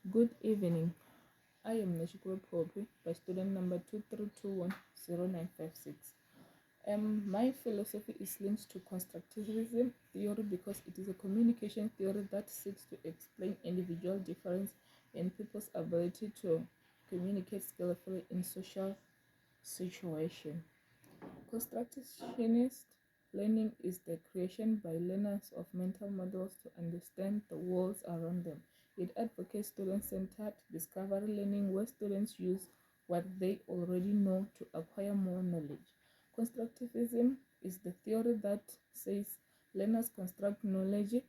Good evening. I am Nashikwe Popi by student number 23210956. My philosophy is linked to constructivism theory because it is a communication theory that seeks to explain individual difference in people's ability to communicate skillfully in social situations. Constructionist learning is the creation by learners of mental models to understand the worlds around them. It advocates student-centered discovery learning where students use what they already know to acquire more knowledge. Constructivism is the theory that says learners construct knowledge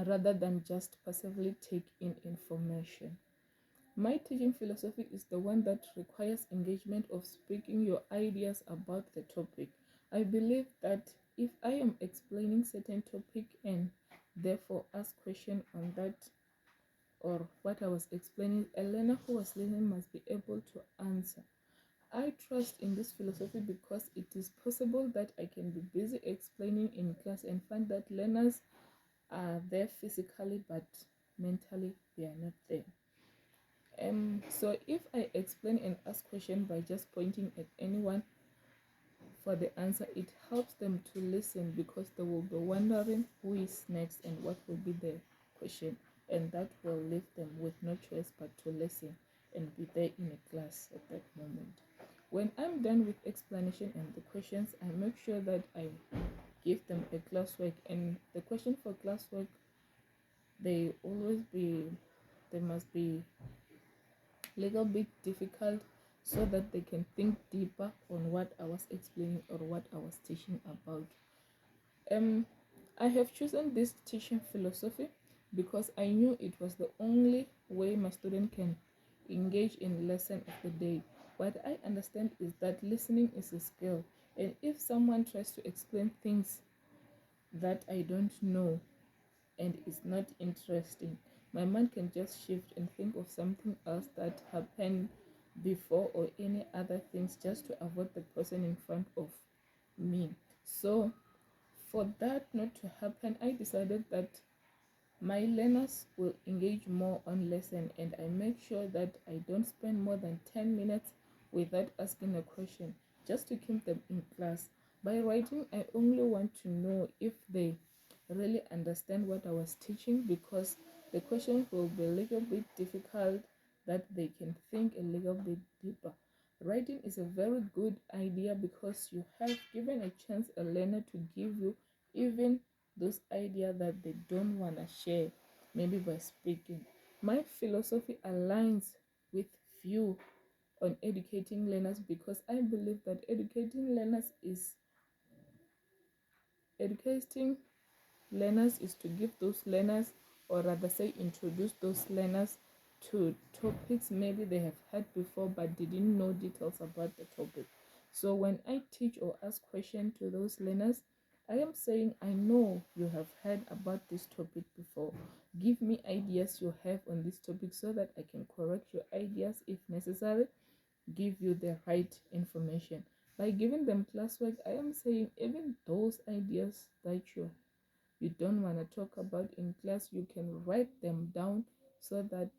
rather than just passively take in information. My teaching philosophy is the one that requires engagement of speaking your ideas about the topic. I believe that if I am explaining certain topic and therefore ask question on that or what I was explaining, a learner who was listening must be able to answer. I trust in this philosophy because it is possible that I can be busy explaining in class and find that learners are there physically but mentally they are not there. So if I explain and ask question by just pointing at anyone for the answer, it helps them to listen because they will be wondering who is next and what will be the question, and that will leave them with no choice but to listen and be there in a class at that moment. When I'm done with explanation and the questions, I make sure that I give them a classwork, and the question for classwork they must be little bit difficult so that they can think deeper on what I was explaining or what I was teaching about. I have chosen this teaching philosophy because I knew it was the only way my student can engage in lesson of the day. What I understand is that listening is a skill, and if someone tries to explain things that I don't know and is not interesting, my mind can just shift and think of something else that happened before or any other things just to avoid the person in front of me. So for that not to happen, I decided that my learners will engage more on lesson, and I make sure that I don't spend more than 10 minutes without asking a question just to keep them in class. By writing, I only want to know if they really understand what I was teaching because the question will be a little bit difficult that they can think a little bit deeper. Writing is a very good idea because you have given a chance a learner to give you even those ideas that they don't want to share, maybe by speaking. My philosophy aligns with view on educating learners because I believe that educating learners is to give those learners, or rather say introduce those learners to topics maybe they have heard before but didn't know details about the topic. So when I teach or ask questions to those learners, I am saying I know you have heard about this topic before. Give me ideas you have on this topic so that I can correct your ideas if necessary, give you the right information. By giving them classwork, I am saying even those ideas that you don't want to talk about in class, you can write them down so that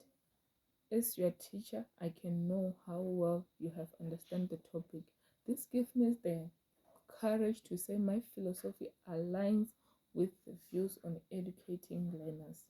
as your teacher, I can know how well you have understand the topic. This gives me the courage to say my philosophy aligns with the views on educating learners.